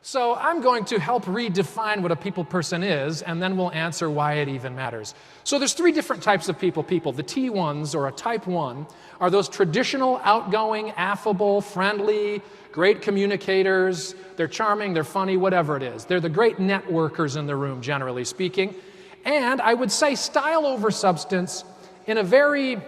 So I'm going to help redefine what a people person is, and then we'll answer why it even matters. So there's three different types of people. The T1s, or a type 1, are those traditional, outgoing, affable, friendly, great communicators. They're charming, they're funny, whatever it is. They're the great networkers in the room, generally speaking. And I would say style over substance in a very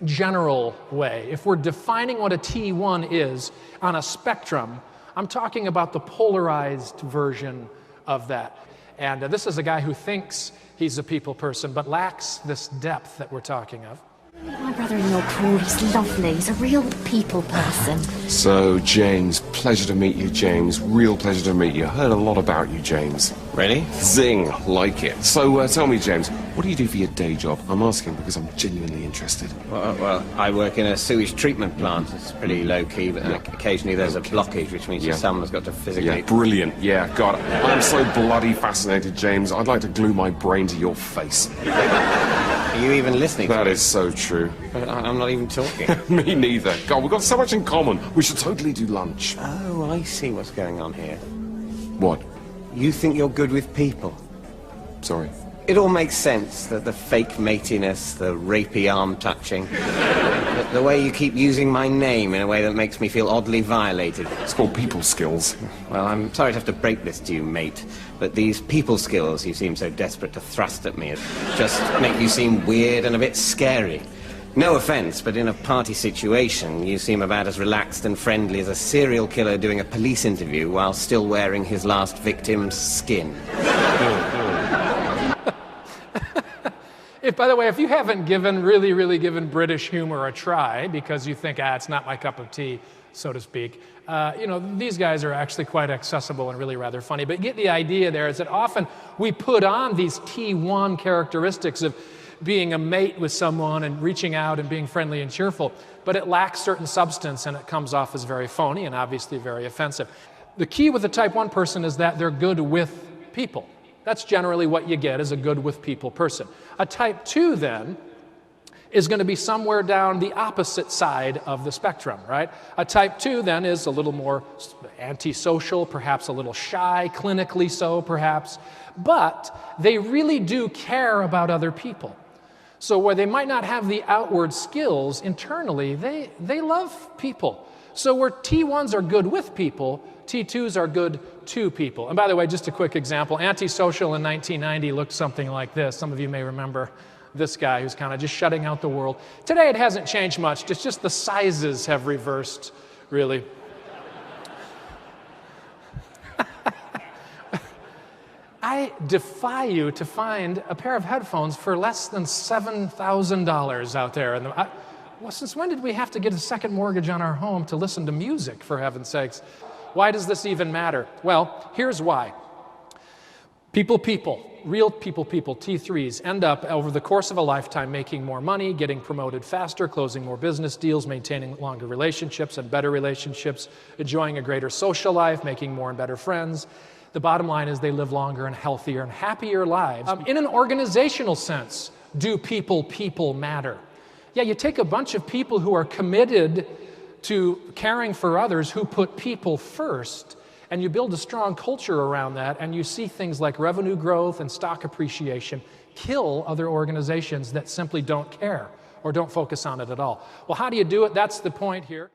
general way. If we're defining what a T1 is on a spectrum, I'm talking about the polarized version of that. And this is a guy who thinks he's a people person, but lacks this depth that we're talking of. My brother-in-law Paul, he's lovely. He's a real people person. So, James, pleasure to meet you, James. Real pleasure to meet you. Heard a lot about you, James. Really? Zing, like it. So, tell me, James, what do you do for your day job? I'm asking because I'm genuinely interested. Well, I work in a sewage treatment plant. It's pretty low-key, but occasionally there's a blockage, which means someone's got to physically... Yeah, brilliant. Yeah, God, I'm so bloody fascinated, James. I'd like to glue my brain to your face. Are you even listening? That is so true. But I'm not even talking. Me neither. God, we've got so much in common. We should totally do lunch. Oh, I see what's going on here. What? You think you're good with people? Sorry. It all makes sense, the fake matiness, the rapey arm touching. The way you keep using my name in a way that makes me feel oddly violated. It's called people skills. Well, I'm sorry to have to break this to you, mate, but these people skills you seem so desperate to thrust at me just make you seem weird and a bit scary. No offense, but in a party situation, you seem about as relaxed and friendly as a serial killer doing a police interview while still wearing his last victim's skin. By the way, if you haven't really given British humor a try because you think, it's not my cup of tea, so to speak, these guys are actually quite accessible and really rather funny. But get the idea there is that often we put on these T1 characteristics of being a mate with someone and reaching out and being friendly and cheerful, but it lacks certain substance and it comes off as very phony and obviously very offensive. The key with a type 1 person is that they're good with people. That's generally what you get as a good with people person. A type 2 then is going to be somewhere down the opposite side of the spectrum, right? A type 2 then is a little more antisocial, perhaps a little shy, clinically so perhaps, but they really do care about other people. So where they might not have the outward skills internally, they love people. So where T1s are good with people, T2s are good to people. And by the way, just a quick example, antisocial in 1990 looked something like this. Some of you may remember this guy who's kind of just shutting out the world. Today it hasn't changed much. It's just the sizes have reversed, really. I defy you to find a pair of headphones for less than $7,000 out there. Well, since when did we have to get a second mortgage on our home to listen to music, for heaven's sakes? Why does this even matter? Well, here's why. Real people, T3s, end up over the course of a lifetime making more money, getting promoted faster, closing more business deals, maintaining longer relationships and better relationships, enjoying a greater social life, making more and better friends. The bottom line is they live longer and healthier and happier lives. In an organizational sense, do people matter? Yeah, you take a bunch of people who are committed to caring for others, who put people first, and you build a strong culture around that, and you see things like revenue growth and stock appreciation kill other organizations that simply don't care or don't focus on it at all. Well, how do you do it? That's the point here.